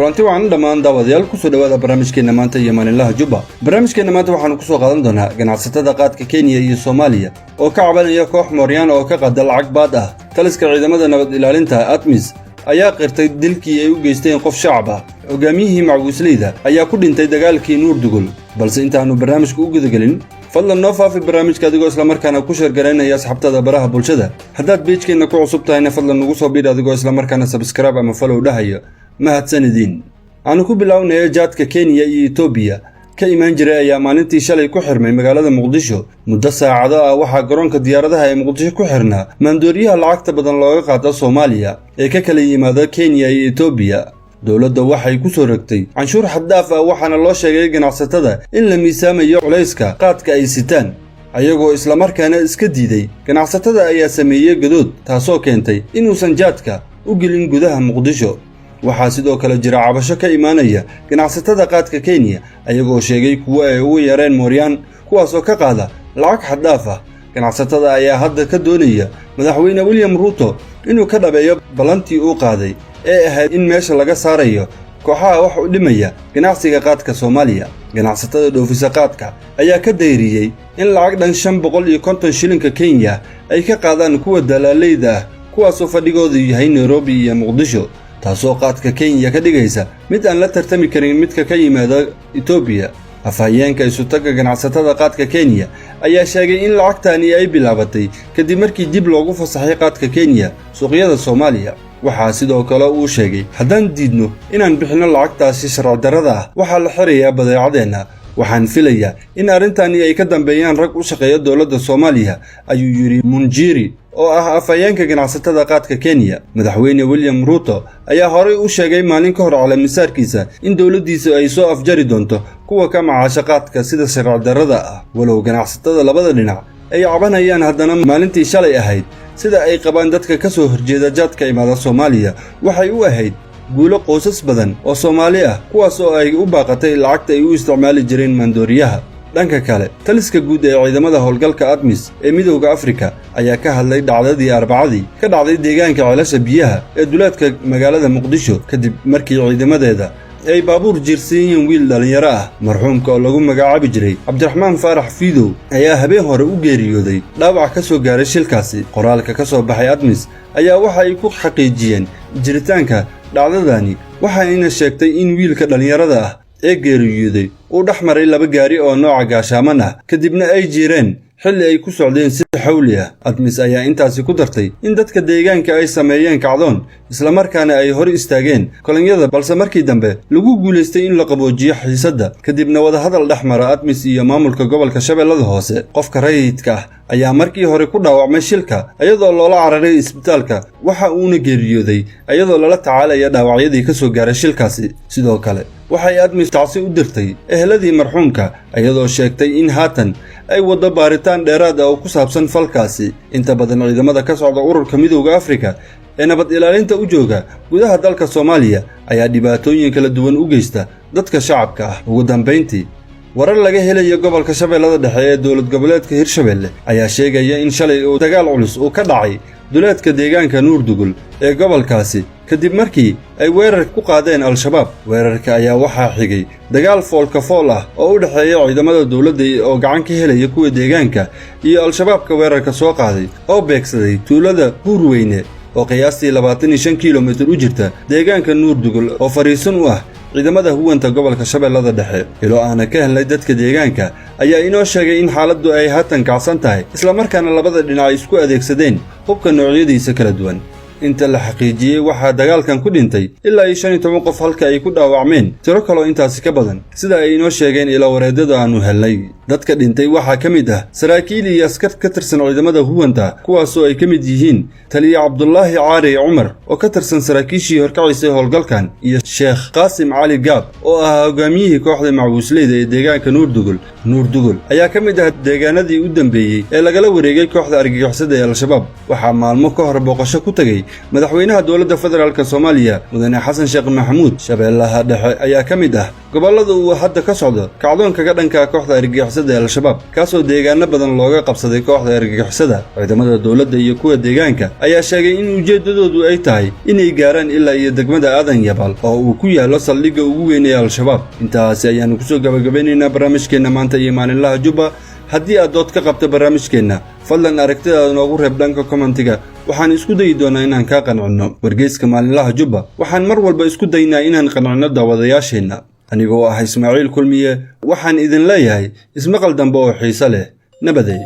kulanti waxaan dhamaan daawadayaal ku soo dhawaada barnaamijkeena maanta iyo maalinlaha Jubba. Barnaamijkeena maanta waxaan ku soo qaadan doonaa ganacsatada qaadka Kenya iyo Soomaaliya oo ka cabanaya koox Mooryaan oo ka qada lacag baad ah. Taliska ciidamada nabad ilaalinta ATMIS ayaa qirtay dilkii ay u geysteen qof shacab ah. Hogaamiyihii Macbuusleyda ayaa ku dhintay dagaalkii Nuurdugul, balse intaanu barnaamijku u gudagelin fadlan noo faafi barnaamijka adigoo isla markaana ku share gareynaya asxaabtada baraha bulshada. Haddaad page-keena ku cusub tahayna fadlan nagu soo biir adigoo isla markaana subscribe ama follow dhahayo. mahadsanidin. Aanu ku bilownay jaadka Kenya iyo Ethiopia ka iman jiray ayaa maalintii shalay ku xirmay magaalada Muqdisho. Muddo saacado ah waxaa garoonka diyaaradaha ee Muqdisho ku xirnaa maandooriyaha lacagta badan looga qaado Soomaaliya ee ka kala yimaada Kenya iyo Ethiopia. dowladda waxay ku soo rogtay canshuur xad dhaaf ah waxaana loo sheegay ganacsatada in la miisaamayo culayska qaadka ay sitaan ayagoo isla markaana iska diiday. ganacsatada ayaa sameeyay gadood taasoo keentay inuusan jaadka u gelin gudaha Muqdisho. waxaa sidoo kale jira cabasho ka imaanaya ganacsatada qaadka Kenya ayagoo sheegay kuwa ay ugu yareen Mooryaan kuwaas oo ka qaada lacag xad dhaaf ah. ganacsatada ayaa hadda ka doonaya madaxweyne William Ruto inuu ka dhabeeyo balantii uu qaaday ee ahayd in meesha laga saarayo kooxaha wax u dhimaya ganacsiga qaadka Soomaaliya. ganacsatada dhoofisa qaadka ayaa ka dayriyay in lacag dhan 550 shilinka Kenya ay ka qaadaan kuwa dalaaleyda ah kuwaas oo fadhigoodu yahay Nairobi iyo Muqdisho, taasoo qaadka Kenya ka dhigaysa mid aan la tartami karin midka ka yimaada Ethiopia. afhayeenka isu taga ganacsatada qaadka Kenya ayaa sheegay in lacagtani ay bilaabatay kadib markii dib loogu fasaxay qaadka Kenya suuqyada Soomaaliya. waxaa sidoo kale uu sheegay haddaan diidno inaan bixino lacagtaasi sharci darrada ah waxaa la xirayaa badeecadeena. waxaan filayaa in arrintani ay ka dambeeyaan rag u shaqeeya dowladda Soomaaliya, ayuu yiri Munjiri oo ah afhayeenka ganacsatada qaadka Kenya. madaxweyne William Ruto ayaa horey u sheegay maalin ka hor calaamisaarkiisa in dowladdiisa ay soo afjari doonto kuwa ka macaasha qaadka sida sharci darrada ah. walow ganacsatada labada dhinac ay cabanayaan, haddana maalintii shalay ahayd sida ay qabaan dadka ka soo horjeeda jaadka imaada Soomaaliya waxay u ahayd guulo qoysas badan oo Soomaali ah kuwaas oo ay u baaqatay lacagta ay u isticmaali jireen maandooriyaha. dhanka kale taliska guud ee ciidamada howlgalka ATMIS ee Midowga Afrika ayaa ka hadlay dhacdadii Arbacadii ka dhacday deegaanka ceelasha biyaha ee duleedka magaalada Muqdisho kadib markii ciidamadeeda ay baabuur jiirsiiyeen wiil dhalinyaro ah. marxuumka oo lagu magacaabi jiray Cabdiraxmaan Faarax Fiidow ayaa habeen hore u geeriyooday dhaawac ka soo gaaray shilkaasi. qoraalka ka soo baxay ATMIS ayaa waxa ay ku xaqiijiyeen jiritaanka dhacdadani waxayna sheegtay in wiilka dhalinyarada ah ee geeriyooday uu dhex maray laba gaari oo nooca gaashaaman ah kadibna ay jireen xilli ay ku socdeen si xawli ah. ATMIS ayaa intaasi ku dartay in dadka deegaanka ay sameeyeen kacdoon isla markaana ay hor istaageen kolonyada, balse markii dambe lagu guuleystay in la qaboojiyo xiisadda kadibna wada hadal dhex mara ATMIS iyo maamulka gobolka Shabeellada Hoose. qofka rayidka ah ayaa markii hore ku dhaawacmay shilka iyadoo loola cararay isbitaalka waxa uuna geeriyooday iyadoo lala tacaalaya dhaawacyadii ka soo gaaray shilkaasi. sidoo kale waxay ATMIS tacsi u dirtay eheladii marxuumka iyadoo sheegtay in haatan ay wado baaritaan dheeraad ah oo ku saabsan falkaasi. inta badan ciidamada ka socda ururka Midowga Afrika ee nabad ilaalinta u jooga gudaha dalka Soomaaliya ayaa dhibaatooyin kala duwan u geysta dadka shacabka ah. ugu dambeyntii warar laga helayo gobolka Shabeellada Dhexe ee dowlad goboleedka Hirshabelle ayaa sheegaya in shalay uu dagaal culus uu ka dhacay duleedka deegaanka Nuurdugul ee gobolkaasi kadib markii ay weerar ku qaadeen Al-Shabaab. weerarka ayaa waxaa xigay dagaal foolka fool ah oo u dhexeeya ciidamada dowladda oo gacan ka helaya kuwa deegaanka iyo Al-Shabaabka weerarka soo qaaday oo beegsaday tuulada Buurweyne oo qiyaastii 25 kiiloomitir u jirta deegaanka Nuurdugul oo fariisan u ah ciidamada huwanta gobolka Shabeellada Dhexe. ilo aan ka helnay dadka deegaanka ayaa inoo sheegay in xaaladdu ay haatan kacsan tahay isla markaana labada dhinac isku adeegsadeen hubka noocyadiisa kala duwan. inta la xaqiijiyay waxaa dagaalkan ku dhintay ilaa 15 qof halka ay ku dhaawacmeen tiro kale intaasi ka badan sida ay inoo sheegeen ila wareedada aanu helnay. dadka dhintay waxaa ka mid ah saraakiil iyo askar ka tirsan ciidamada huwanta kuwaas oo ay ka mid yihiin taliya Cabdullaahi Caari Cumar oo ka tirsan saraakiishii horkacisay howlgalkan iyo Sheekh Qaasim Cali Gaab oo ah hogaamiyihii kooxda Macbuusleyda ee deegaanka Nuurdugul ayaa ka mid ah deegaanadii u dambeeyay ee lagala wareegay kooxda argagixisada ee Al-Shabaab. waxaa maalmo ka hor booqasho ku tagay madaxweynaha dowladda federaalka Soomaaliya mudane Xasan Sheekh Maxamuud. Shabeellaha Dhexe ayaa ka mid ah gobollada uu hadda ka socdo kacdoonka ka dhanka kooxda argagixisada ee al-shabaab kaasoo deegaano badan looga qabsaday kooxda argagixisada. ciidamada dowladda iyo kuwa deegaanka ayaa sheegay in ujeedadoodu ay tahay inay gaaraan ilaa iyo degmada aadan yabaal oo uu ku yaalo saldhigga ugu weyn ee al-shabaab. intaasi ayaanu kusoo gabagabeynaynaa barnaamijkeenna maanta iyo maalinlaha jubba. haddii aad dood ka qabto barnaamijkeenna fadlan aragtidaada noogu reeb dhanka kommentiga. waxaan isku dayi doonaa inaan kaa qancinno. wargeyska maalinlaha jubba waxaan mar walba isku daynaa inaan qancinno daawadayaasheenna. anigoo ah Ismaaciil Kulmiye waxaan idin leeyahay ismaqal dambe oo xiiso leh. nabadey.